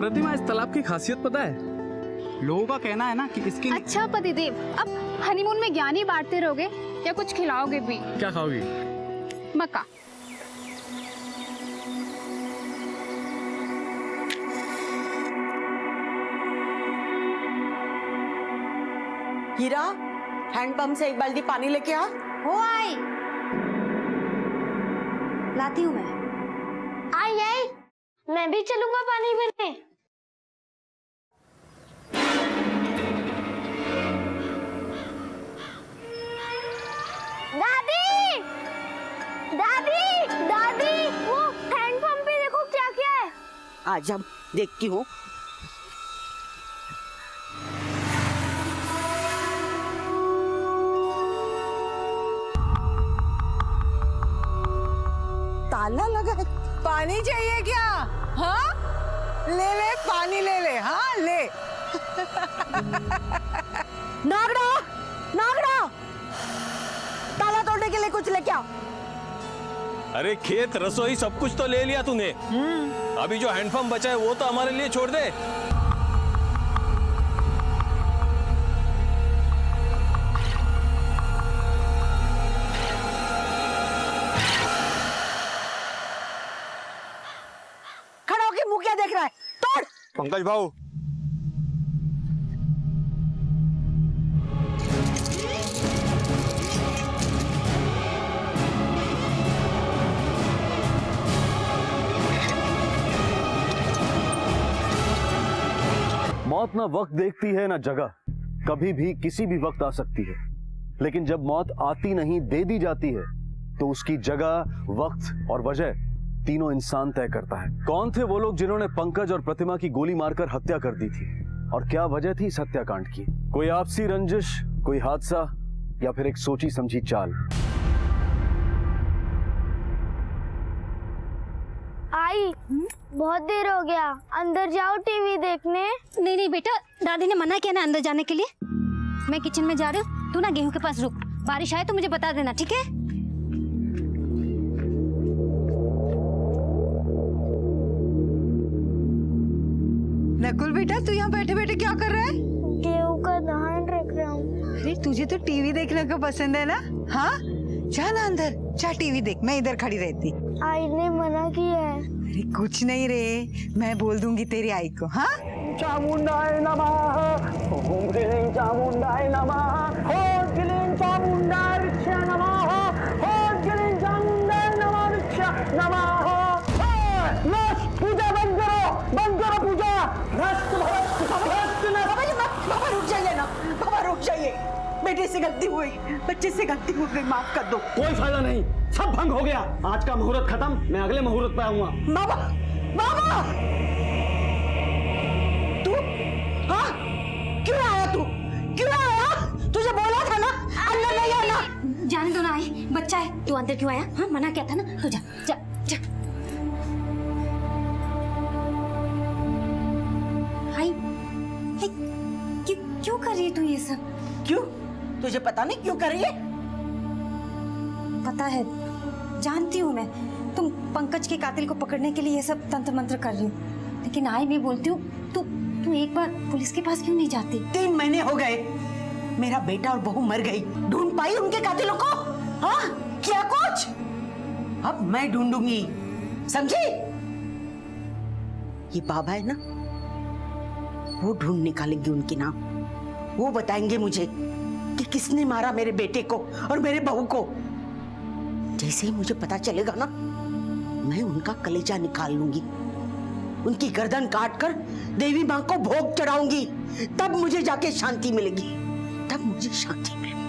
प्रतिमा, इस तालाब की खासियत पता है? लोगों का कहना है ना कि इसके अच्छा पतिदेव, अब हनीमून में ज्ञान ही बांटते रहोगे या कुछ खिलाओगे भी? क्या खाओगी? मक्का। हीरा, हैंडपंप से एक बाल्टी पानी लेके आ। हो आई, लाती हूँ मैं। आई आई, मैं भी चलूंगा पानी भरने। दादी, दादी, दादी, वो हैंडपंप पे देखो क्या क्या है। आज अब देखती हूँ। ताला लगा है। पानी चाहिए क्या? हाँ, ले ले पानी ले ले। हाँ ले। नागड़ा, नागड़ा, ताला तोड़ने के लिए कुछ लेके आओ। अरे खेत, रसोई सब कुछ तो ले लिया तूने। अभी जो हैंडपंप बचा है वो तो हमारे लिए छोड़ दे। खड़ा होके मुंह क्या देख रहा है? तोड़। पंकज भाऊ, मौत ना वक्त देखती है ना जगह, कभी भी किसी भी वक्त आ सकती है। लेकिन जब मौत आती नहीं, दे दी जाती है, तो उसकी जगह, वक्त और वजह तीनों इंसान तय करता है। कौन थे वो लोग जिन्होंने पंकज और प्रतिमा की गोली मारकर हत्या कर दी थी, और क्या वजह थी इस हत्याकांड की? कोई आपसी रंजिश, कोई हादसा, या फिर एक सोची समझी चाल? आई, बहुत देर हो गया, अंदर जाओ टीवी देखने। नहीं नहीं बेटा, दादी ने मना किया ना अंदर जाने के लिए। मैं किचन में जा रही हूँ, तू ना गेहूं के पास रुक। बारिश आए तो मुझे बता देना, ठीक है? नकुल बेटा, तू यहाँ बैठे बैठे क्या कर रहा है? गेहूं का धान रख रहा हूँ। अरे तुझे तो टीवी देखने का पसंद है ना? हाँ, जा ना अंदर, जा टीवी देख, मैं इधर खड़ी रहती। आई ने मना किया है। अरे कुछ नहीं रे, मैं बोल दूंगी तेरी आई को। हाँ, चामुंडाय नमः, ओम क्लीं चामुंडाय नमः, ओम क्लीं चामुंडाय ऋक्षा नमः, ओम क्लीं चामुंडाय नमः ऋक्षा नमः। नष्ट, पूजा बंद करो पूजा। नष्ट भस्त, भस्त नष्ट। बाबा रुक जाइए ना, बाबा रुक जाइए। बेटे से गलती हुई, बच्चे से गलती हो गई, माफ कर दो। कोई फायदा नहीं, सब भंग हो गया। आज का मुहूर्त खत्म, मैं अगले मुहूर्त पे आऊंगा। बाबा, बाबा, तू हाँ क्यों आया? तू क्यों आया? तुझे बोला था ना अंदर नहीं आना। जाने दो ना, आई बच्चा है, तू अंदर क्यों आया? हाँ मना किया था ना, तो जा जा जा। आई, क्यों कर रही है तू ये सब? क्यों? तुझे पता नहीं क्यों कर रही है? पता है, जानती हूँ मैं, तुम पंकज के कातिल को पकड़ने के लिए ये सब तंत्र मंत्र कर रही हो। लेकिन आई मैं बोलती हूँ, तू एक बार पुलिस के पास क्यों नहीं जाती? 3 महीने हो गए, मेरा बेटा और बहू मर गई। ढूंढ पाई उनके कातिलों को? हाँ, क्या कुछ? अब मैं ढूंढूंगी, समझी? ये बाबा है ना, वो ढूंढ निकालेंगे उनके नाम। वो बताएंगे मुझे कि किसने मारा मेरे बेटे को और मेरे बहू को। जैसे ही मुझे पता चलेगा ना, मैं उनका कलेजा निकाल लूंगी, उनकी गर्दन काट कर देवी मां को भोग चढ़ाऊंगी। तब मुझे जाके शांति मिलेगी, तब मुझे शांति मिलेगी।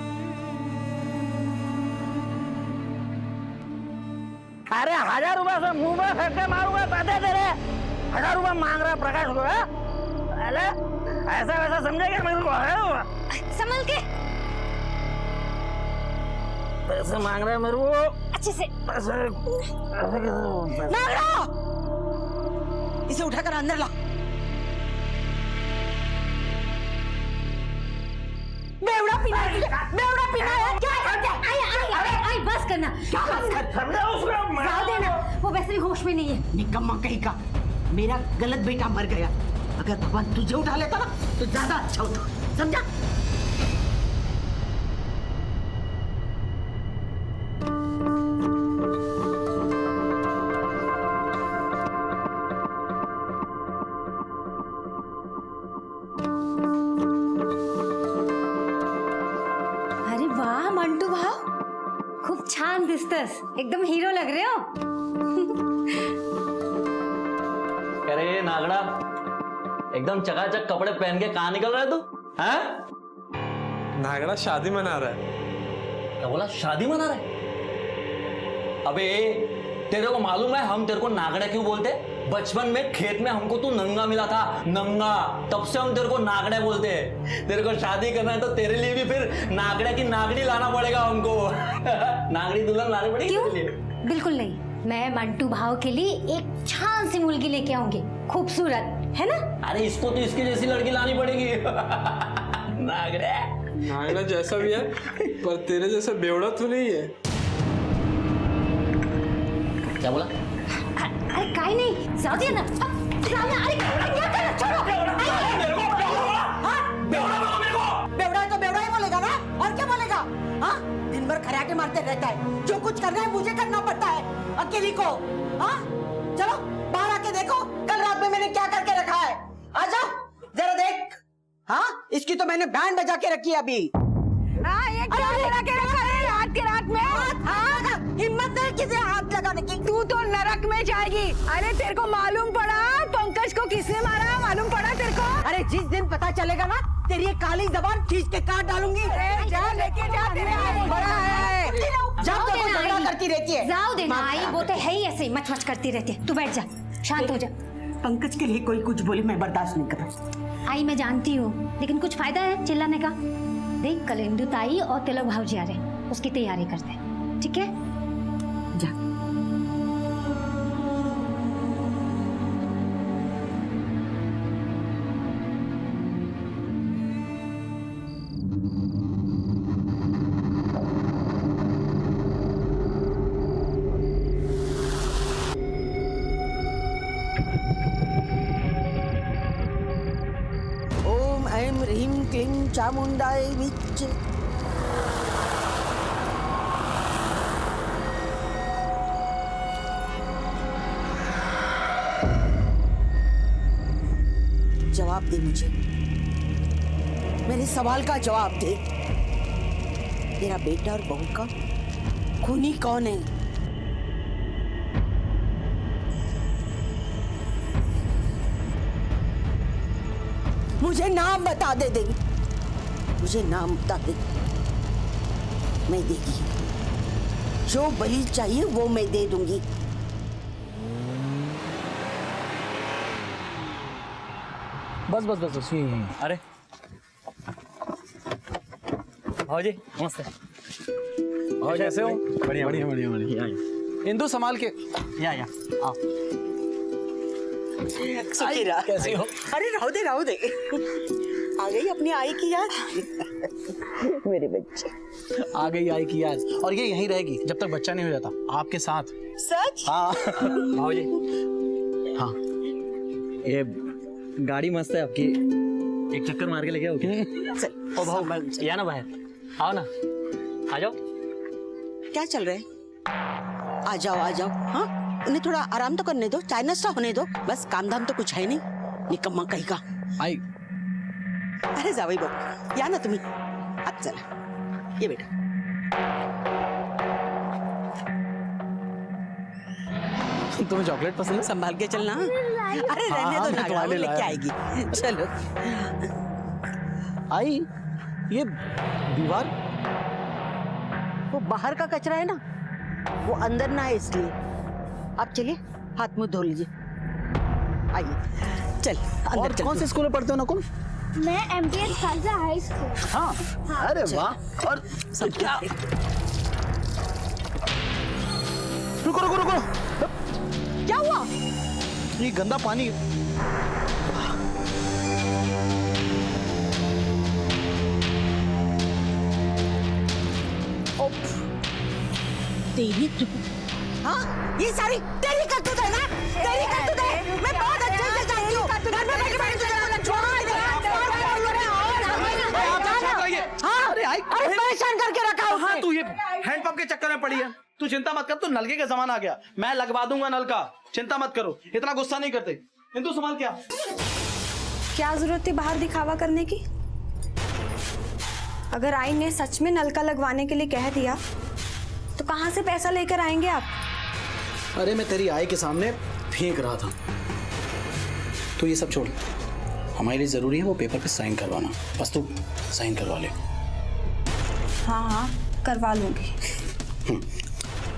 अरे 1000 रुपए से मुंह में फेंके मारूंगा, पैसे दे रहे। 1000 रुपए मांग रहा प्रकाश को। अरे ऐसा वैसा समझेगा मेरे को? है संभल के, पैसे मांग रहे मेरे को अच्छे से। पैसे। नागड़ा, इसे उठाकर अंदर ला। बेवड़ा पीना है, बेवड़ा पीना है। क्या करते हैं? आई बस करना, समझा उसको? जाओ देना, वो वैसे भी होश में नहीं है। निकम्मा कहीं का, मेरा गलत बेटा मर गया। अगर भगवान तुझे उठा लेता ना तो ज्यादा अच्छा होता, समझा? अरे वाह मंटू भाव, खूप छान दिसतस, एकदम हीरो लग रहे हो। अरे नागड़ा, एकदम चकाचक कपड़े पहन के कहाँ निकल रहा है तू? हैं? नागड़ा शादी मना रहा है। क्या बोला? शादी मना रहा है? अबे तेरे को मालूम है हम तेरे को नागड़ा क्यों बोलते? बचपन में खेत में हमको तू नंगा मिला था, नंगा, तब से हम तेरे को नागड़ा बोलते हैं। तेरे को शादी करना है तो तेरे लिए भी फिर नागड़ा की नागड़ी लाना पड़ेगा हमको। नागड़ी दुल्हन लानी पड़ेगी क्यों? तेरे लिए। बिल्कुल नहीं, मैं मंटू भाव के लिए एक छान सी मुर्गी लेके आऊंगी, खूबसूरत, है ना? अरे इसको तो इसकी जैसी लड़की लानी पड़ेगी। नागड़ा नागड़ा जैसा भी है पर तेरे जैसा बेवड़ा तो नहीं है। क्या बोला? अरे काहे नहीं, जाओ दिया ना। अरे क्या कर रहा? छोड़ो। बेवड़ा तो बेवड़ा ही बोलेगा ना, और क्या बोलेगा? हाँ, दिन भर खराटे मारते रहता है, जो कुछ करना है मुझे करना पड़ता है अकेली को। हाँ, चलो बाहर आके देखो कल रात में मैंने क्या करके रखा है। आ जाओ जरा देख। हाँ, इसकी तो मैंने बैंड बजा के रखी है अभी। ये क्या लगा के रखा है रात के रात में? हिम्मत नहीं किसी हाथ लगाने की। तू तो नरक में जाएगी। अरे तेरे को मालूम पड़ा पंकज को किसने मारा? मालूम पड़ा तेरे को? अरे जिस दिन पता चलेगा ना तेरी ये काली जबान खींच के काट डालूंगी। जा लेके जा, तेरे हाथ बड़ा है। जब तक वो झगड़ा करती रहती है। जाओ देना, आई वो तो है ही ऐसे ही मच करती रहती है। तू बैठ जा, शांत हो जा। पंकज के लिए कोई कुछ बोले मैं बर्दाश्त नहीं कर सकती। आई मैं जानती हूँ, लेकिन कुछ फायदा है चिल्लाने का? देख कल इंदु ताई और तिलक भाऊजी आ रहे, उसकी तैयारी करते हैं, ठीक है? जा। ओम ऐं ह्रीं क्लीं चामुंडाय विच। जवाब दे मुझे, मेरे सवाल का जवाब दे। तेरा बेटा और बहू का खूनी कौन है? मुझे नाम बता दे दे, मुझे नाम बता दे, मैं देगी। जो बलि चाहिए वो मैं दे दूंगी। बस बस बस बस। अरे भाजी नमस्ते। और कैसे हो? बढ़िया बढ़िया बढ़िया बढ़िया। इंदु संभाल के। या आओ। कैसे हो? अरे रहो दे। आ गई अपनी आई की याद। मेरे बच्चे आ गई आई की याद, और ये यहीं रहेगी जब तक बच्चा नहीं हो जाता आपके साथ। सच? हाँ भाजी। हाँ ये गाड़ी मस्त है आपकी, एक चक्कर मार के लेके आओ। चल। ओ भाऊ या ना बाहर आओ ना, आ जाओ। क्या चल रहा है? आ जाओ। हाँ, उन्हें थोड़ा आराम तो करने दो, चाय नाश्ता होने दो। बस काम धाम तो कुछ है नहीं, निकम्मा कहीं का। आई अरे जावई बाबू या ना तुम्ही, आज चला ये बेटा। तुम्हें चॉकलेट पसंद है? संभाल के चलना। अरे रहने दो, नागड़ा वो लेके आएगी। चलो। आई ये दीवार वो बाहर का कचरा है ना, वो अंदर ना है, इसलिए आप चलिए हाथ मुंह धो लीजिए। आइए चल अंदर। और चल। कौन से स्कूल में पढ़ते हो नकुल? मैं एमटीएस खालसा हाई स्कूल। हाँ। अरे वाह। और सब क्या? रुको। क्या हुआ? ये गंदा पानी। तेरी हाँ, ये सारी तेरी करतूत है ना? तेरी करतूत है। मैं बहुत पड़ी है। तू चिंता मत कर, तू नलके का जमाना आ गया, मैं लगवा दूंगा नल का, चिंता मत करो, इतना गुस्सा नहीं करते। इंदु संभाल क्या क्या जरूरत थी बाहर दिखावा करने की? अगर आई ने सच में नलका लगवाने के लिए कह दिया तो कहाँ से पैसा लेकर आएंगे आप? अरे मैं तेरी आई के सामने फेंक रहा था। तो ये सब छोड़, हमारे लिए जरूरी है वो पेपर पे साइन करवाना, बस तू साइन करवा ले। हाँ करवा लूंगी।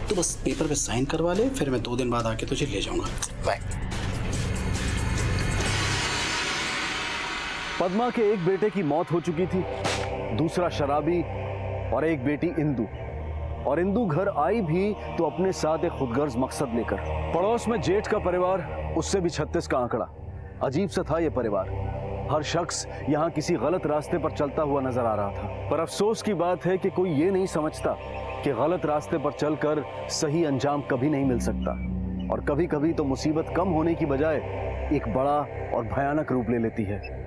तो बस पेपर पे साइन करवा ले, फिर मैं 2 दिन बाद आके तुझे ले जाऊंगा। बाय। पद्मा के एक बेटे की मौत हो चुकी थी, दूसरा शराबी और एक बेटी इंदु। और इंदु घर आई भी तो अपने साथ एक खुदगर्ज मकसद लेकर। पड़ोस में जेठ का परिवार, उससे भी 36 का आंकड़ा। अजीब सा था यह परिवार। हर शख्स यहाँ किसी गलत रास्ते पर चलता हुआ नजर आ रहा था। पर अफसोस की बात है कि कोई ये नहीं समझता कि गलत रास्ते पर चलकर सही अंजाम कभी नहीं मिल सकता। और कभी कभी तो मुसीबत कम होने की बजाय एक बड़ा और भयानक रूप ले लेती है।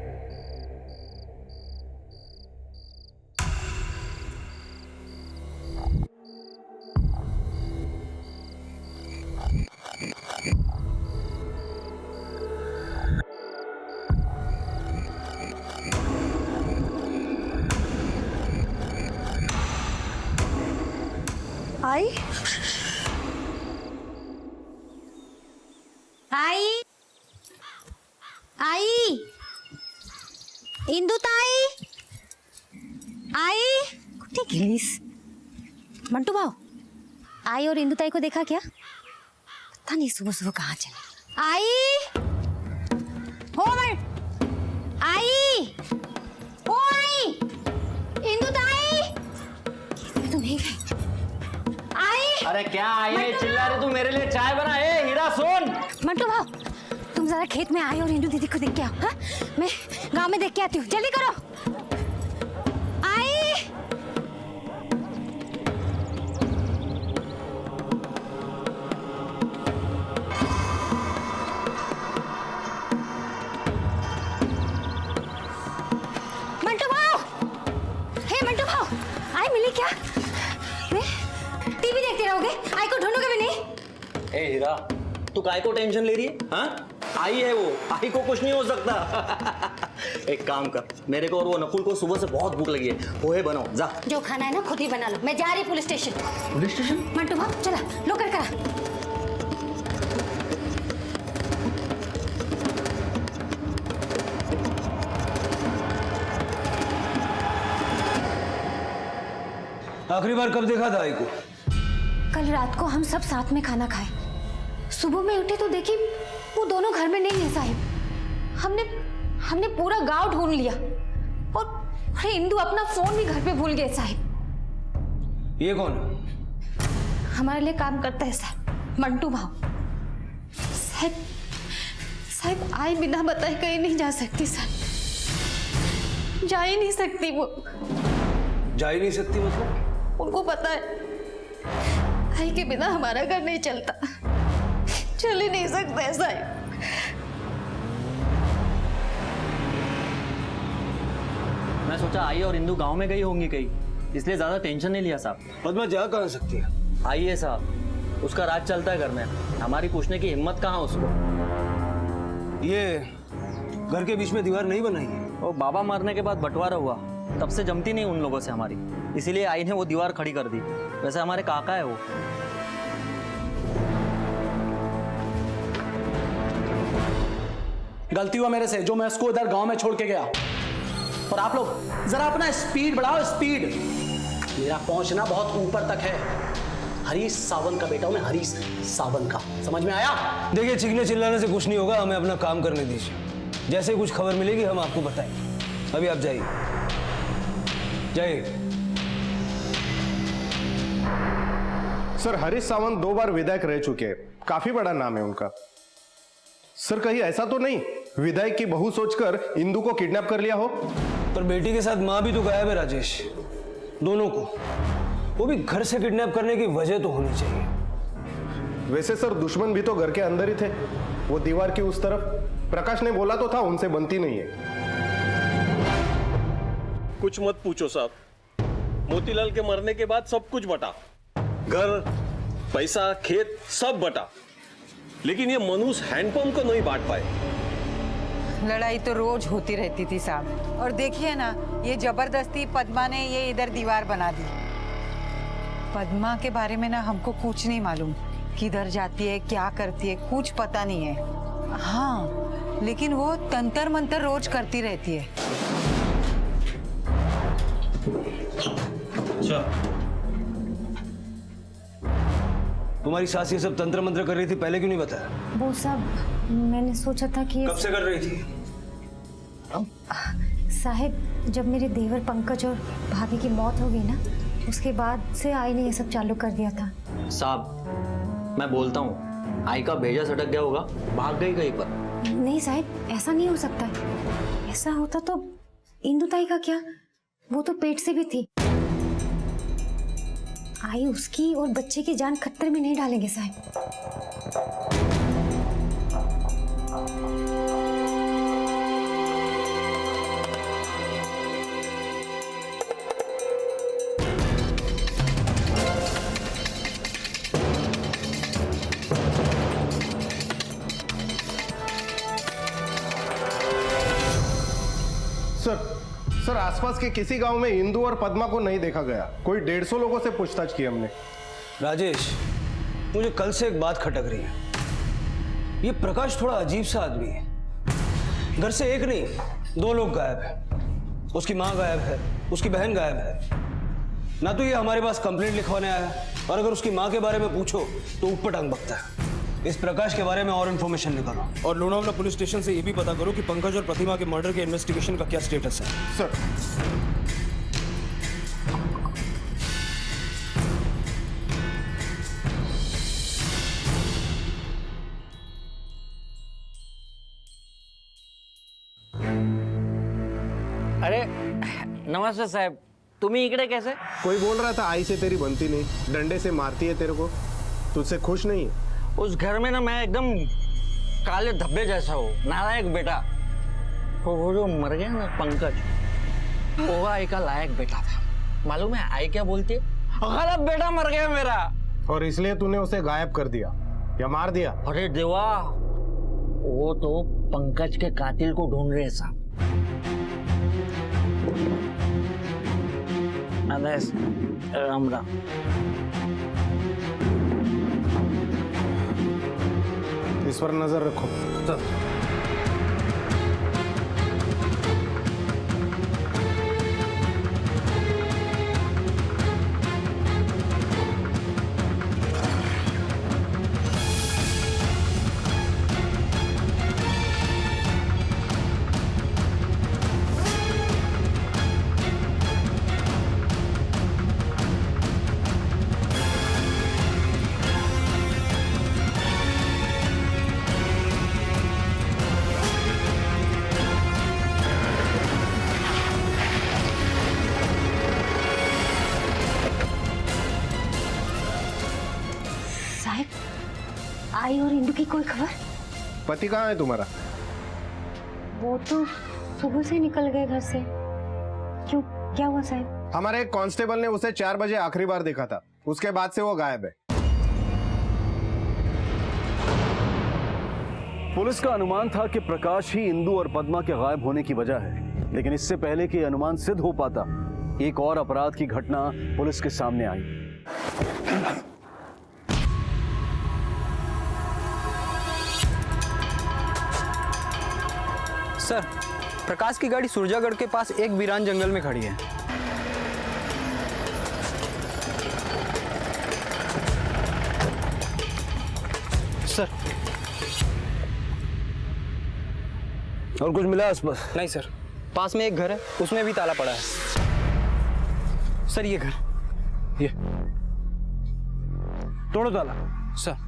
आई आई आई इंदु ताई आई कुठे गेलीस? मंटू भाऊ, आई और इंदु ताई को देखा क्या? पता नहीं सुबह सुबह कहाँ चले। आई हो आई ओ आई इंदु ताई, तो नहीं गई। अरे क्या आई चिल्ला रही तू? मेरे लिए चाय बना। ए हीरा सुन। मंटू भाव, तुम जरा खेत में आई और इंदु दीदी को देख के आओ। हाँ? मैं गांव में देख के आती हूँ, जल्दी करो। आई मंटू भाव, हे मंटू भाव, आई मिली क्या? टीवी देखते रहोगे, आई को ढूंढोगे भी नहीं? ए हीरा, तू काय को टेंशन ले रही है? हाँ? आई है वो, आई को कुछ नहीं हो सकता। एक काम कर, मेरे को और वो नकुल को सुबह से बहुत भूख लगी है, पोहे बनाओ जा। जो खाना है ना खुद ही बना लो, मैं जा रही police station. Police station? Mantu भाव चला, लो कर करा। आखिरी बार कब देखा था आई को? कल रात को हम सब साथ में खाना खाए। सुबह में उठे तो देखी वो दोनों घर में नहीं है साहिब। हमने पूरा गांव ढूंढ लिया और अरे इंदु अपना फोन भी घर पे भूल गए साहिब। ये कौन? हमारे लिए काम करता है साहब, मंटू भाव। साहब आई बिना बताए कहीं नहीं जा सकती साहब, जा ही नहीं सकती वो। जा ही नहीं सकती मतलब? उनको पता है आई के बिना हमारा घर नहीं चलता, चल ही नहीं सकता है साहब। मैं सोचा आई और इंदु गांव में गई होंगी कहीं, इसलिए ज्यादा टेंशन नहीं लिया साहब। पद्मा जा कहाँ सकती है? आई है साहब, उसका राज चलता है घर में, हमारी पूछने की हिम्मत कहाँ उसको। ये घर के बीच में दीवार नहीं बनाई है? वो बाबा मरने के बाद बंटवारा हुआ, तब से जमती नहीं उन लोगों से हमारी, इसीलिए आई ने वो दीवार खड़ी कर दी। वैसे हमारे काका है वो। गलती हुआ मेरे से जो मैं उसको इधर गांव में छोड़ के गया। और आप लोग जरा अपना स्पीड बढ़ाओ, स्पीड। मेरा पहुंचना बहुत ऊपर तक है। हरीश सावंत का बेटा हूं मैं, हरीश सावंत का, समझ में आया? देखिए चिल्लाने चिल्लाने से कुछ नहीं होगा, हमें अपना काम करने दीजिए। जैसे कुछ खबर मिलेगी हम आपको बताएंगे। अभी आप जाइए, जाइए। सर हरीश सावंत 2 बार विधायक रह चुके हैं, काफी बड़ा नाम है उनका। सर कहीं ऐसा तो नहीं विधायक की बहू सोचकर इंदु को किडनैप कर लिया हो? पर बेटी के साथ मां भी तो गायब है राजेश, दोनों को, वो भी घर से किडनैप करने की वजह तो होनी चाहिए। वैसे सर दुश्मन भी तो घर के अंदर ही थे, वो दीवार की उस तरफ। प्रकाश ने बोला तो था उनसे बनती नहीं है। कुछ मत पूछो साहब, मोतीलाल के मरने के बाद सब कुछ बटा। घर, पैसा, खेत सब बटा, लेकिन ये मनुष्य हैंडपंप को नहीं बांट पाए। लड़ाई तो रोज होती रहती थी साहब, और देखिए ना, ये जबरदस्ती पद्मा ने ये इधर दीवार बना दी। पद्मा के बारे में ना हमको कुछ नहीं मालूम, किधर जाती है, क्या करती है, कुछ पता नहीं है। हाँ, लेकिन वो तंतर मंतर रोज करती रहती है। अच्छा, तुम्हारी सास ये सब तंत्र मंत्र कर रही थी, पहले क्यों नहीं बताया? वो सब मैंने सोचा था कि कब से कर रही थी? साहब, जब मेरे देवर पंकज और भाभी की मौत हो गई ना, उसके बाद से आई ने ये सब चालू कर दिया था। साहब, मैं बोलता हूँ, आई का भेजा सटक गया होगा, भाग गई कहीं पर। नहीं साहब, ऐसा नहीं हो सकता। ऐसा होता तो इंदुताई का क्या, वो तो पेट से भी थी। आई उसकी और बच्चे की जान खतरे में नहीं डालेंगे साहब। सर, आसपास के किसी गांव में इंदु और पद्मा को नहीं देखा गया। कोई 150 लोगों से पूछताछ की हमने। राजेश, मुझे कल से एक बात खटक रही है। ये प्रकाश थोड़ा अजीब सा आदमी है। घर से एक नहीं, 2 लोग गायब है। उसकी माँ गायब है, उसकी बहन गायब है। ना तो ये हमारे पास कंप्लेंट लिखवाने आया, और अगर उसकी माँ के बारे में पूछो तो ऊपर टांग बकता है। इस प्रकाश के बारे में और इन्फॉर्मेशन निकालो, और लोनावला पुलिस स्टेशन से ये भी पता करो कि पंकज और प्रतिमा के मर्डर के इन्वेस्टिगेशन का क्या स्टेटस है। सर, अरे नमस्ते साहब, तुम्ही इकडे कैसे? कोई बोल रहा था आई से तेरी बनती नहीं, डंडे से मारती है तेरे को, तुझसे खुश नहीं है? उस घर में ना मैं एकदम काले धब्बे जैसा हूँ, नालायक बेटा। वो जो मर गया ना पंकज, वो आई का लायक बेटा था। मालूम है आई क्या बोलती है? गलत बेटा मर गया मेरा। और इसलिए तूने उसे गायब कर दिया या मार दिया? अरे देवा, वो तो पंकज के कातिल को ढूंढ रहे साहब। राम राम। इस पर नजर रखो। आई और इंदु की कोई खबर? पति कहाँ है तुम्हारा? वो तो सुबह से निकल गए घर से। क्यों, क्या हुआ साहब? हमारे एक कांस्टेबल ने उसे 4 बजे आखिरी बार देखा था, उसके बाद से वो गायब है। पुलिस का अनुमान था कि प्रकाश ही इंदु और पद्मा के गायब होने की वजह है, लेकिन इससे पहले कि अनुमान सिद्ध हो पाता, एक और अपराध की घटना पुलिस के सामने आई। सर, प्रकाश की गाड़ी सुरजागढ़ के पास एक वीरान जंगल में खड़ी है। सर, और कुछ मिला आसपास? नहीं सर, पास में एक घर है, उसमें भी ताला पड़ा है। सर ये घर, ये तोड़ो ताला। सर।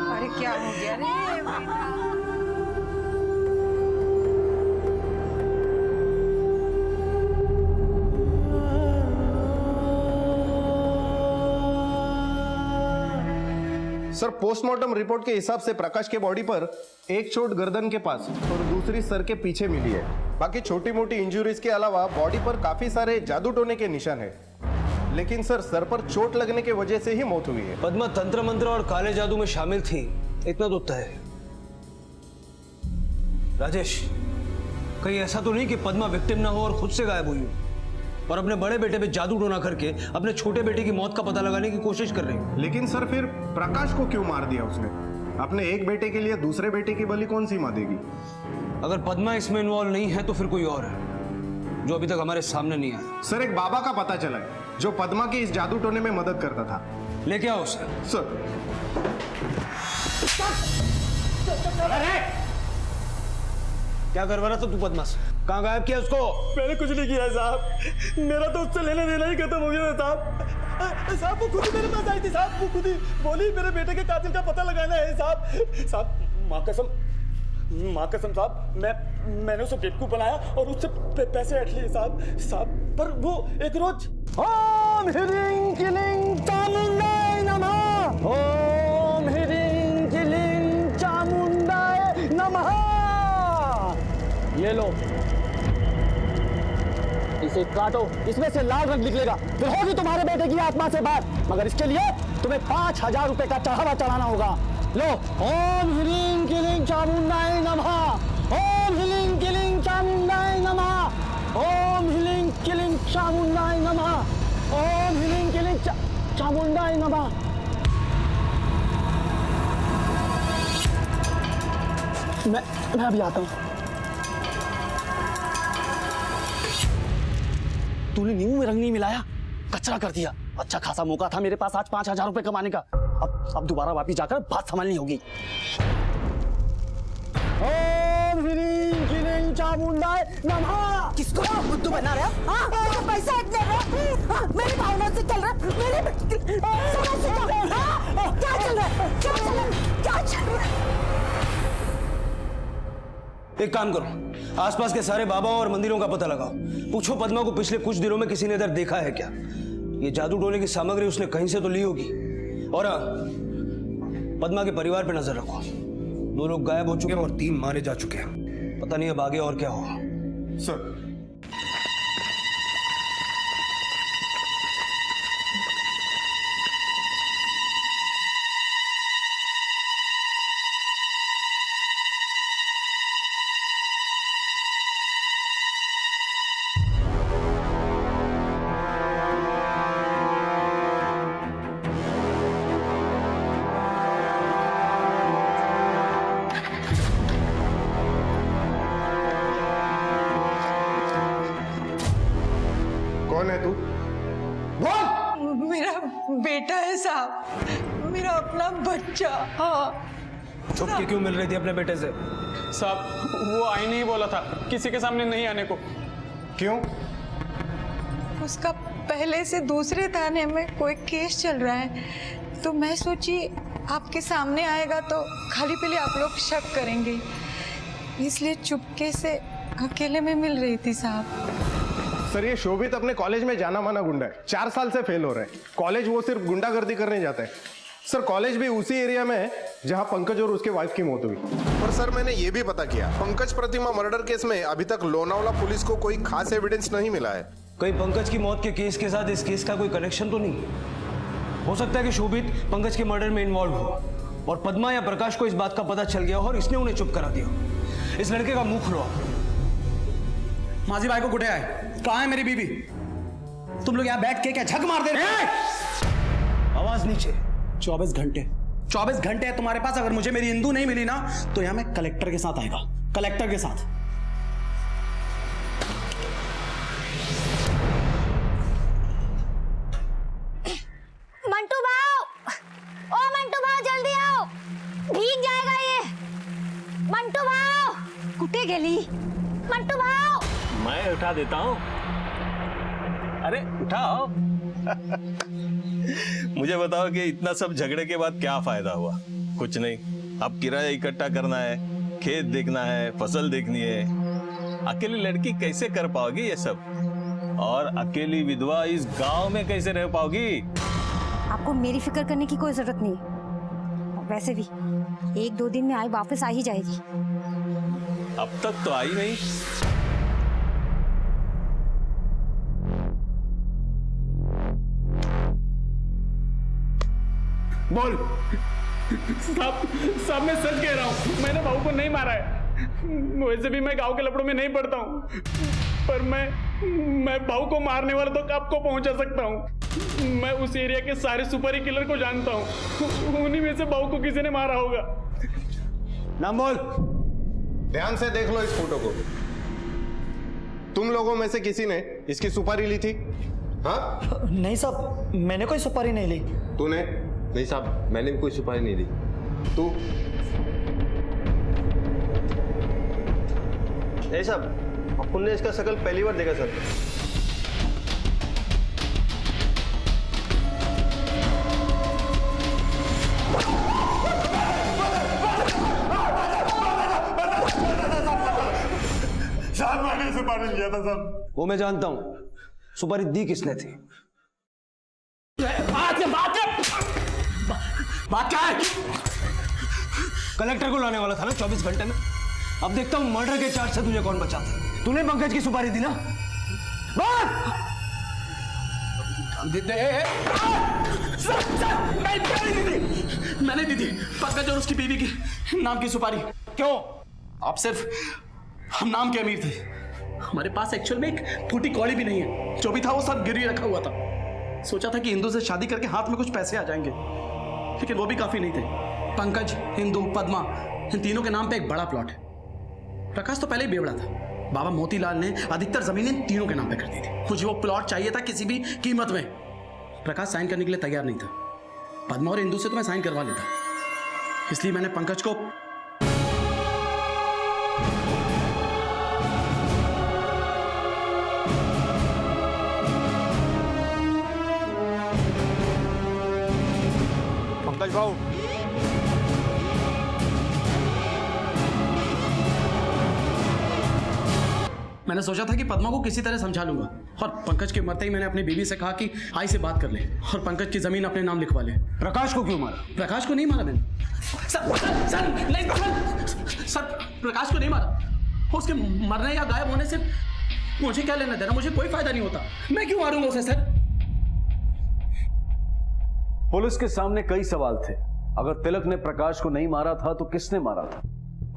अरे क्या हो गया रे? सर पोस्टमार्टम रिपोर्ट के हिसाब से प्रकाश के बॉडी पर एक चोट गर्दन के पास और दूसरी सर के पीछे मिली है। बाकी छोटी मोटी इंजुरीज के अलावा बॉडी पर काफी सारे जादू टोने के निशान है, लेकिन सर पर चोट लगने की वजह से ही मौत हुई है। पद्मा तंत्र मंत्र और काले जादू में शामिल थी, इतना तो तय है। राजेश, कहीं ऐसा तो नहीं कि पद्मा विक्टिम ना हो और खुद से गायब हुई हो और अपने बड़े बेटे पे जादू टोना करके अपने छोटे बेटे की मौत का पता लगाने की कोशिश कर रही है। लेकिन सर फिर प्रकाश को क्यों मार दिया उसने? अपने एक बेटे के लिए दूसरे बेटे की बलि कौन सी मां देगी? अगर पद्मा इसमें इन्वॉल्व नहीं है तो फिर कोई और है जो अभी तक हमारे सामने नहीं आया। सर एक बाबा का पता चला है जो पद्मा की इस जादू टोने में मदद करता था। लेके आओ उसे। सर क्या करवा रहा था तू पद्मा से? कहाँ गायब किया उसको? मैंने कुछ नहीं किया साहब, मेरा तो उससे लेने देना ही खत्म हो गया साहब। साहब वो खुद ही मेरे पास आई थी साहब, वो खुद ही बोली मेरे बेटे के कातिल का पता लगाना है साहब। साहब माँ कसम साहब, मैंने उसे बेवकूफ बनाया और उससे पैसे हट लिए साहब। पर वो एक रोज ओम ह्रीं क्लीं चामुंडाय नमः, ओम ह्रीं क्लीं चामुंडाय नमः। ये लो, इसे काटो, इसमें से लाल रंग निकलेगा, फिर होगी तुम्हारे बेटे की आत्मा से बात। मगर इसके लिए तुम्हें 5000 रुपए का चढ़ावा चढ़ाना होगा। लो, ओम ह्रीं क्लीं चामुंडाय नमः, ओम ह्रीं क्लीं चामुंडाय नमः, ओम ह्रीं क्लीं चामुंडाय नमः, ओम ह्रीं क्लीं चामुंडाय नमः। मैं अभी आता हूँ। तूने नींबू में रंग नहीं मिलाया, कचरा कर दिया। अच्छा खासा मौका था मेरे पास आज 5000 रुपए कमाने का। अब दोबारा वापिस जाकर बात संभालनी होगी। ओम ह्रीं क्लीं चामुंडाय नमः। किसको बुद्धू बना रहे हो? हाँ, मेरे पैसे हटने रहे, हाँ, मेरी भावना से चल रहा है, मेरे समझ से क्या? हाँ, क्या चल रहा है? क्या चल रहा है? क्या चल रहा है? एक काम करो, आसपास के सारे बाबा और मंदिरों का पता लगाओ। पूछो पद्मा को पिछले कुछ दिनों में किसी ने इधर देखा है क्या? ये जादू टोने की सामग्री उसने कहीं से तो ली होगी। और पद्मा के परिवार पे नजर रखो। 2 लोग गायब हो चुके हैं और 3 मारे जा चुके हैं। पता नहीं अब आगे और क्या होगा। सर कौन है तू? मेरा बेटा है साहब, मेरा अपना बच्चा। हाँ। छुप के क्यों मिल रही थी अपने बेटे से? साहब वो आई नहीं बोला था किसी के सामने नहीं आने को। क्यों? उसका पहले से दूसरे थाने में कोई केस चल रहा है, तो मैं सोची आपके सामने आएगा तो खाली पीले आप लोग शक करेंगे, इसलिए चुपके से अकेले में मिल रही थी साहब। सर ये शोभित अपने कॉलेज में जाना माना गुंडा है, 4 साल से फेल हो रहा है। कॉलेज वो सिर्फ गुंडागर्दी करने जाता है। सर कॉलेज भी उसी एरिया में है जहां पंकज और उसके वाइफ की मौत हुई। और सर मैंने ये भी पता किया, पंकज प्रतिमा मर्डर केस में अभी तक लोनावला पुलिस को कोई खास एविडेंस नहीं मिला है। कहीं पंकज की मौत के केस के साथ इस केस का कोई कनेक्शन तो नहीं? हो सकता है कि शोभित पंकज के मर्डर में इन्वॉल्व हो और पद्मा या प्रकाश को इस बात का पता चल गया हो और इसने उन्हें चुप करा दिया। इस लड़के का मुंह खुलवाओ। माजी भाई को कुटे आए, कहाँ है मेरी बीबी? तुम लोग यहाँ बैठ के क्या झक मार दे रहे हो? आवाज नीचे। 24 घंटे है तुम्हारे पास। अगर मुझे मेरी इंदू नहीं मिली ना तो यहाँ मैं कलेक्टर के साथ आएगा, कलेक्टर के साथ। मंटू भाव, ओ मंटू भाव जल्दी आओ, भीग जाएगा ये। मंटू भाव कुटे गेली। मंटू भाव मैं उठा देता हूँ। अरे उठाओ। मुझे बताओ कि इतना सब झगड़े के बाद क्या फायदा हुआ? कुछ नहीं। अब किराया इकट्ठा करना है, खेत देखना है, फसल देखनी है। अकेली लड़की कैसे कर पाओगी ये सब? और अकेली विधवा इस गांव में कैसे रह पाओगी? आपको मेरी फिक्र करने की कोई जरूरत नहीं। वैसे भी 1-2 दिन में आई वापस आ ही जाएगी। अब तक तो आई नहीं। बोल। साहब मैं सच कह रहा हूँ, मैंने बहू को नहीं मारा है। वैसे भी मैं गांव के लफड़ों में नहीं पड़ता हूँ, पर मैं बहू को मारने वाला तो आपको पहुंचा सकता हूँ। मैं उस एरिया के सारे सुपारी किलर को जानता हूँ, उन्हीं में से बहू को किसी ने मारा होगा। नाम बोल। ध्यान से देख लो इस फोटो को। तुम लोगों में से किसी ने इसकी सुपारी ली थी? हाँ? नहीं साहब, मैंने कोई सुपारी नहीं ली। तूने? नहीं साहब, मैंने भी कोई सुपारी नहीं ली। तू? नहीं साहब, अपुन ने इसका शकल पहली बार देखा सर। साहब मैंने सुपारी लिया था साहब। वो मैं जानता हूं, सुपारी दी किसने थी। बात क्या है? कलेक्टर को लाने वाला था ना 24 घंटे में। अब देखता हूं मर्डर के चार्ज से तुझे कौन बचाता है। तूने पंकज की सुपारी दी ना? मैंने दी थी पंकज और उसकी बीवी की नाम की सुपारी। क्यों? आप सिर्फ हम नाम के अमीर थे, हमारे पास एक्चुअल में एक फूटी कौड़ी भी नहीं है। जो भी था वो सब गिरवी रखा हुआ था। सोचा था कि हिंदू से शादी करके हाथ में कुछ पैसे आ जाएंगे, लेकिन वो भी काफी नहीं थे। पंकज, हिंदू, पद्मा, इन तीनों के नाम पे एक बड़ा प्लॉट है। प्रकाश तो पहले ही बेवड़ा था। बाबा मोतीलाल ने अधिकतर जमीन इन तीनों के नाम पे कर दी थी। मुझे वो प्लॉट चाहिए था किसी भी कीमत में। प्रकाश साइन करने के लिए तैयार नहीं था। पद्मा और हिंदू से तो मैं साइन करवा लेता, इसलिए मैंने पंकज को पंकज भाऊ, मैंने सोचा था कि पद्मा को किसी तरह समझा लूंगा, और पंकज के मरते ही मैंने अपनी बीवी से कहा कि आई से बात कर ले और पंकज की जमीन अपने नाम लिखवा ले। प्रकाश को क्यों मारा? प्रकाश को नहीं मारा मैंने। सर, प्रकाश को नहीं मारा। उसके मरने या गायब होने से मुझे क्या लेना देना? मुझे कोई फायदा नहीं होता। मैं क्यों मारूंगा उसे सर? पुलिस के सामने कई सवाल थे। अगर तिलक ने प्रकाश को नहीं मारा था तो किसने मारा था?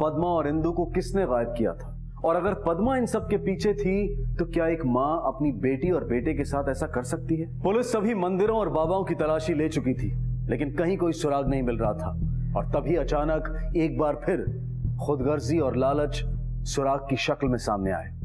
पद्मा और इंदु को किसने गायब किया था? और अगर पद्मा इन सब के पीछे थी तो क्या एक मां अपनी बेटी और बेटे के साथ ऐसा कर सकती है? पुलिस सभी मंदिरों और बाबाओं की तलाशी ले चुकी थी, लेकिन कहीं कोई सुराग नहीं मिल रहा था। और तभी अचानक एक बार फिर खुदगर्जी और लालच सुराग की शक्ल में सामने आए।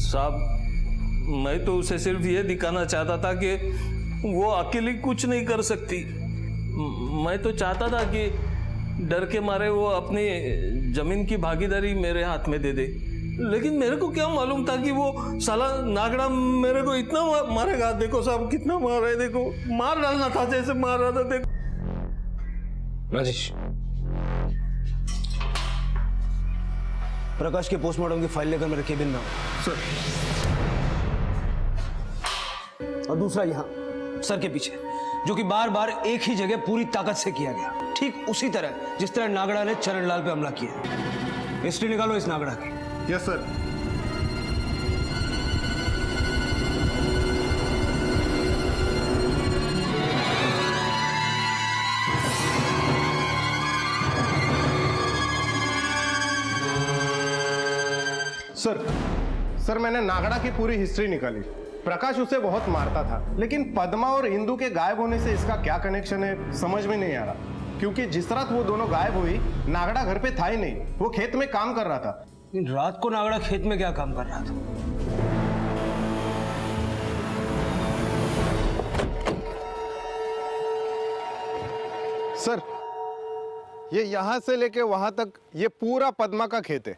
साहब, मैं तो उसे सिर्फ ये दिखाना चाहता था कि वो अकेली कुछ नहीं कर सकती। मैं तो चाहता था कि डर के मारे वो अपनी जमीन की भागीदारी मेरे हाथ में दे दे, लेकिन मेरे को क्या मालूम था कि वो साला नागड़ा मेरे को इतना मारेगा। देखो साहब कितना मार रहा है, देखो मार डालना था जैसे मार रहा था। देखो राजेश, प्रकाश के पोस्टमार्टम की फाइल लेकर मेरे केबिन में आओ। सर। और दूसरा यहाँ सर के पीछे, जो कि बार बार एक ही जगह पूरी ताकत से किया गया, ठीक उसी तरह जिस तरह नागड़ा ने चरणलाल पे हमला किया। हिस्ट्री निकालो इस नागड़ा की। Yes sir. सर मैंने नागड़ा की पूरी हिस्ट्री निकाली। प्रकाश उसे बहुत मारता था, लेकिन पद्मा और इंदु के गायब होने से इसका क्या कनेक्शन है समझ में नहीं आ रहा। क्योंकि जिस रात वो दोनों गायब हुई नागड़ा घर पे था ही नहीं, वो खेत में काम कर रहा था। रात को नागड़ा खेत में क्या काम कर रहा था? सर, ये यहां से लेके वहां तक ये पूरा पद्मा का खेत है।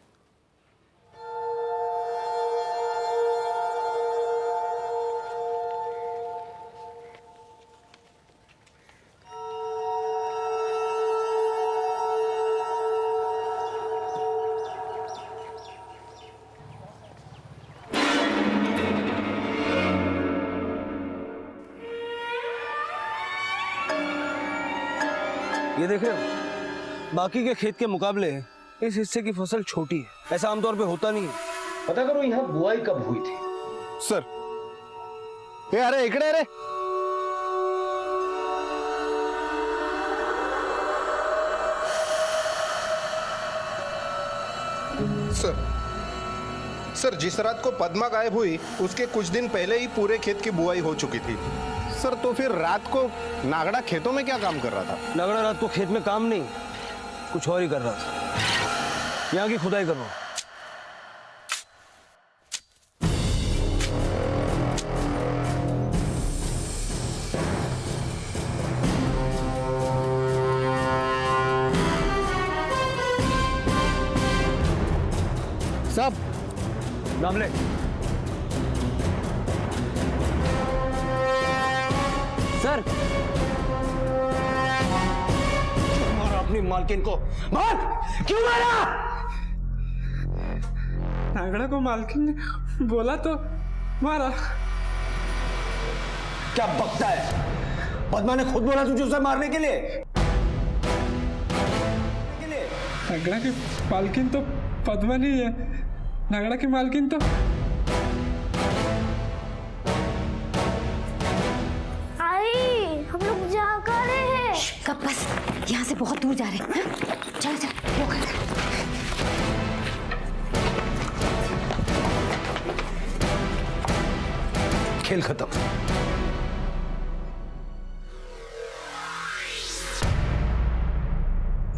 ये देख रहे हो, बाकी के खेत के मुकाबले इस हिस्से की फसल छोटी है। ऐसा आमतौर पे होता नहीं है। पता करो यहाँ बुआई कब हुई थी? सर, ये अरे इकडे रे। सर, जिस रात को पद्मा गायब हुई उसके कुछ दिन पहले ही पूरे खेत की बुआई हो चुकी थी। सर, तो फिर रात को नागड़ा खेतों में क्या काम कर रहा था? नागड़ा रात को खेत में काम नहीं, कुछ और ही कर रहा था। यहाँ की खुदाई कर रहा हूँ। सब नाम ले। सर, मारा अपनी मालकिन को। मार! क्यों मारा? नागड़ा को मालकिन ने बोला तो मारा। क्या बकता है? पद्मा ने खुद बोला तुझे उसे मारने के लिए। नागड़ा की मालकिन तो पद्मा नहीं है, नागड़ा की मालकिन तो कब बस यहाँ से बहुत दूर जा रहे हैं। चल चल वो कर। खेल खत्म।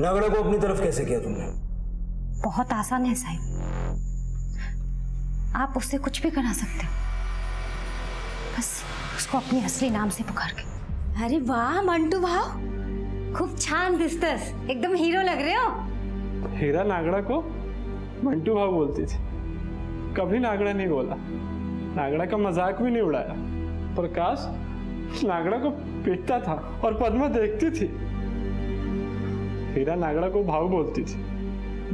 नागड़ा को अपनी तरफ कैसे किया तुमने? बहुत आसान है साहिब, आप उससे कुछ भी करा सकते हो, बस उसको अपने असली नाम से पुकार के। अरे वाह मंटू भाव, खूब छान दिसतस, एकदम हीरो लग रहे हो। हीरा नागड़ा को मंटू भाव बोलती थी, कभी नागड़ा नहीं बोला, नागड़ा का मजाक भी नहीं उड़ाया। प्रकाश नागड़ा को पीटता था और पद्मा देखती थी। हीरा नागड़ा को भाव बोलती थी,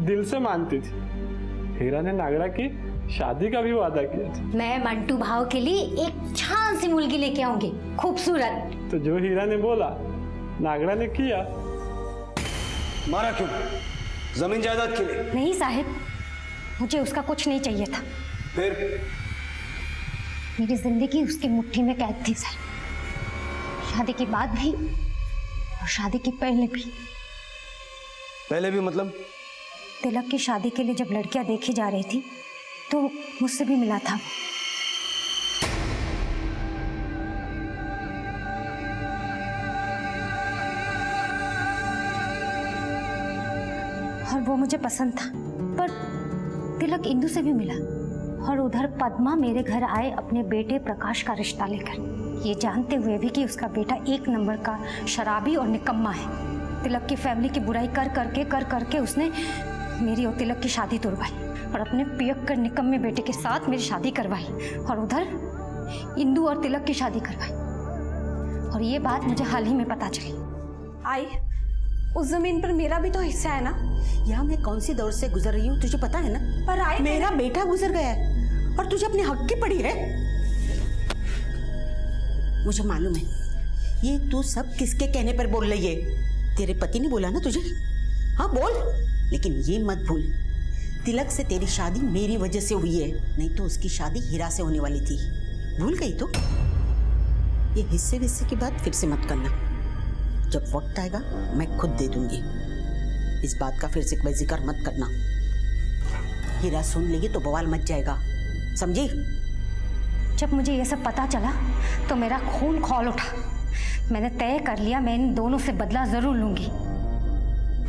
दिल से मानती थी। हीरा ने नागड़ा की शादी का भी वादा किया था। मैं मंटू भाव के लिए एक छान सी मुर्गी लेके आऊंगी, खूबसूरत। तो जो हीरा ने बोला नागड़ा ने किया। मारा क्यों? जमीन जायदाद के लिए? नहीं साहिब, मुझे उसका कुछ नहीं चाहिए था। फिर? मेरी जिंदगी उसकी मुट्ठी में कैद थी सर, शादी के बाद भी और शादी के पहले भी। पहले भी मतलब? तिलक की शादी के लिए जब लड़कियां देखी जा रही थी तो मुझसे भी मिला था। और वो मुझे पसंद था, पर तिलक इंदु से भी मिला। और उधर पद्मा मेरे घर आए अपने बेटे प्रकाश का रिश्ता लेकर, ये जानते हुए भी कि उसका बेटा एक नंबर का शराबी और निकम्मा है। तिलक की फैमिली की बुराई कर करके उसने मेरी और तिलक की शादी तोड़वाई और अपने पियक्कर निकम्मे बेटे के साथ मेरी शादी करवाई, और उधर इंदु और तिलक की शादी करवाई। और ये बात मुझे हाल ही में पता चली। आई, उस जमीन पर मेरा भी तो हिस्सा है ना। यहाँ मैं कौन सी दौर से गुजर रही हूँ तुझे पता है ना। पर आई, मेरा बेटा गुजर गया है और तुझे अपने हक की पड़ी है। मुझे मालूम है ये तू सब किसके कहने पर बोल रही है। तेरे पति ने बोला ना तुझे? हाँ बोल, लेकिन ये मत भूल तिलक से तेरी शादी मेरी वजह से हुई है, नहीं तो उसकी शादी हीरा से होने वाली थी। भूल गई तो? ये हिस्से विस्से की बात फिर से मत करना, जब वक्त आएगा मैं खुद दे दूंगी। इस बात का फिर से कोई जिक्र मत करना, हीरा सुन लेगी तो बवाल मच जाएगा, समझी? जब मुझे ये सब पता चला तो मेरा खून खौल उठा। मैंने तय कर लिया मैं इन दोनों से बदला जरूर लूंगी।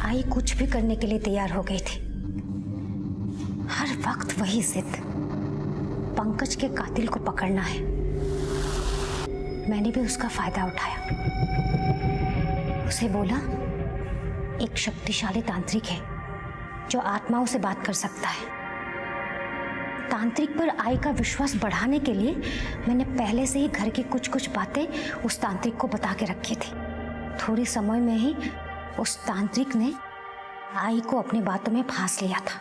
आई कुछ भी करने के लिए तैयार हो गई थी। हर वक्त वही जिद, पंकज के कातिल को पकड़ना है। मैंने भी उसका फायदा उठाया। उसे बोला एक शक्तिशाली तांत्रिक है जो आत्माओं से बात कर सकता है। तांत्रिक पर आई का विश्वास बढ़ाने के लिए मैंने पहले से ही घर की कुछ कुछ बातें उस तांत्रिक को बता के रखी थी। थोड़ी समय में ही उस तांत्रिक ने आई को अपनी बातों में फांस लिया था।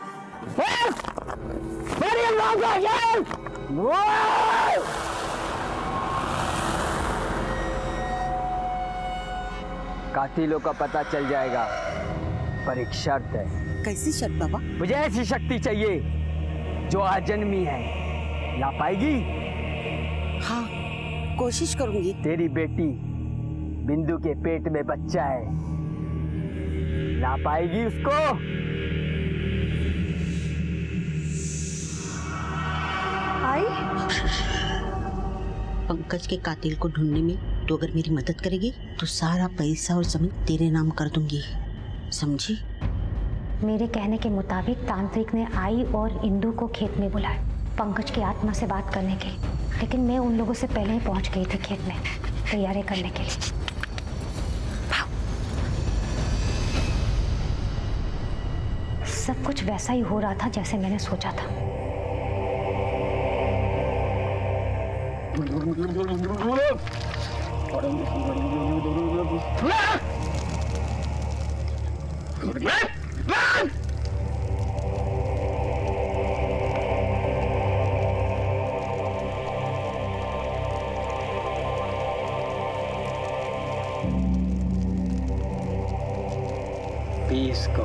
कातिलों का पता चल जाएगा, पर एक शर्त है। कैसी शर्त बाबा? मुझे ऐसी शक्ति चाहिए जो आजन्मी है। ला पाएगी? हाँ, कोशिश करूंगी। तेरी बेटी बिंदु के पेट में बच्चा है, ला पाएगी उसको? आई पंकज के कातिल को ढूंढने में तो अगर मेरी मदद करेगी तो सारा पैसा और जमीन तेरे नाम कर दूंगी, समझी? मेरे कहने के मुताबिक तांत्रिक ने आई और इंदु को खेत में बुलाया पंकज की आत्मा से बात करने के लिए, लेकिन मैं उन लोगों से पहले ही पहुंच गई थी खेत में तैयारी करने के लिए। सब कुछ वैसा ही हो रहा था जैसे मैंने सोचा था। पीस को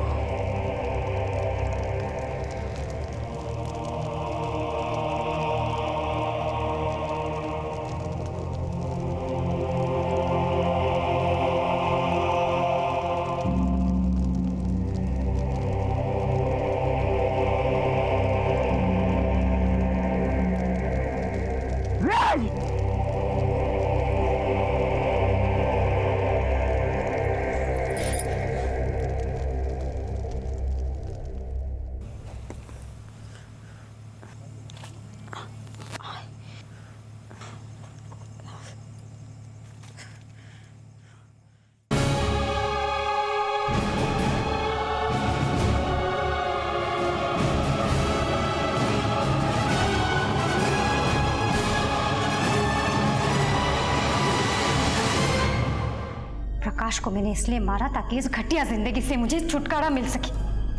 प्रकाश को मैंने इसलिए मारा ताकि इस घटिया जिंदगी से मुझे छुटकारा मिल सके।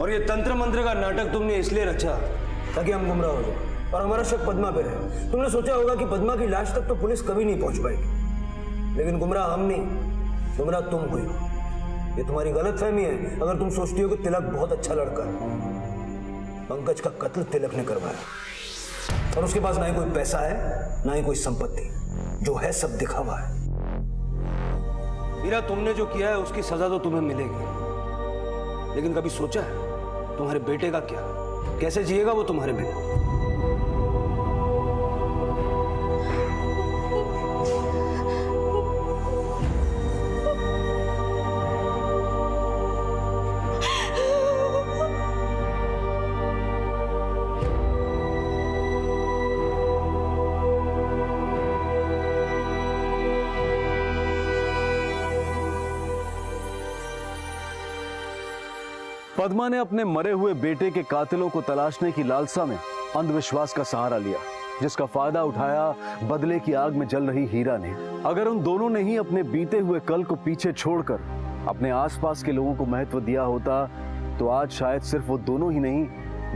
और ये तंत्र मंत्र का नाटक तुमने इसलिए रचा ताकि हम गुमराह हो जाए और हमारा शक पद्मा पे रहे। तुमने सोचा होगा कि पद्मा की लाश तक तो पुलिस कभी नहीं पहुंच पाएगी, लेकिन गुमराह हम नहीं, गुमराह तुम हुई हो। ये तुम्हारी गलतफहमी है अगर तुम सोचती हो कि तिलक बहुत अच्छा लड़का है। पंकज का कत्ल तिलक ने करवाया और उसके पास ना ही कोई पैसा है ना ही कोई संपत्ति, जो है सब दिखावा है। मीरा, तुमने जो किया है उसकी सजा तो तुम्हें मिलेगी, लेकिन कभी सोचा है तुम्हारे बेटे का क्या, कैसे जिएगा वो तुम्हारे बिना? पद्मा ने अपने मरे हुए बेटे के कातिलों को तलाशने की लालसा में अंधविश्वास का सहारा लिया, जिसका फायदा उठाया बदले की आग में जल रही हीरा ने। अगर उन दोनों ने ही अपने बीते हुए कल को पीछे छोड़कर अपने आसपास के लोगों को महत्व दिया होता तो आज शायद सिर्फ वो दोनों ही नहीं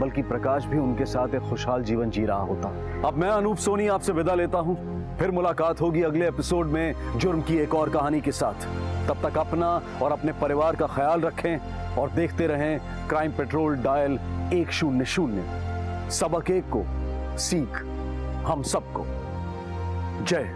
बल्कि प्रकाश भी उनके साथ एक खुशहाल जीवन जी रहा होता। अब मैं अनूप सोनी आपसे विदा लेता हूं, फिर मुलाकात होगी अगले एपिसोड में जुर्म की एक और कहानी के साथ। तब तक अपना और अपने परिवार का ख्याल रखें और देखते रहें क्राइम पेट्रोल डायल 100। सबक एक को सीख हम सबको। जय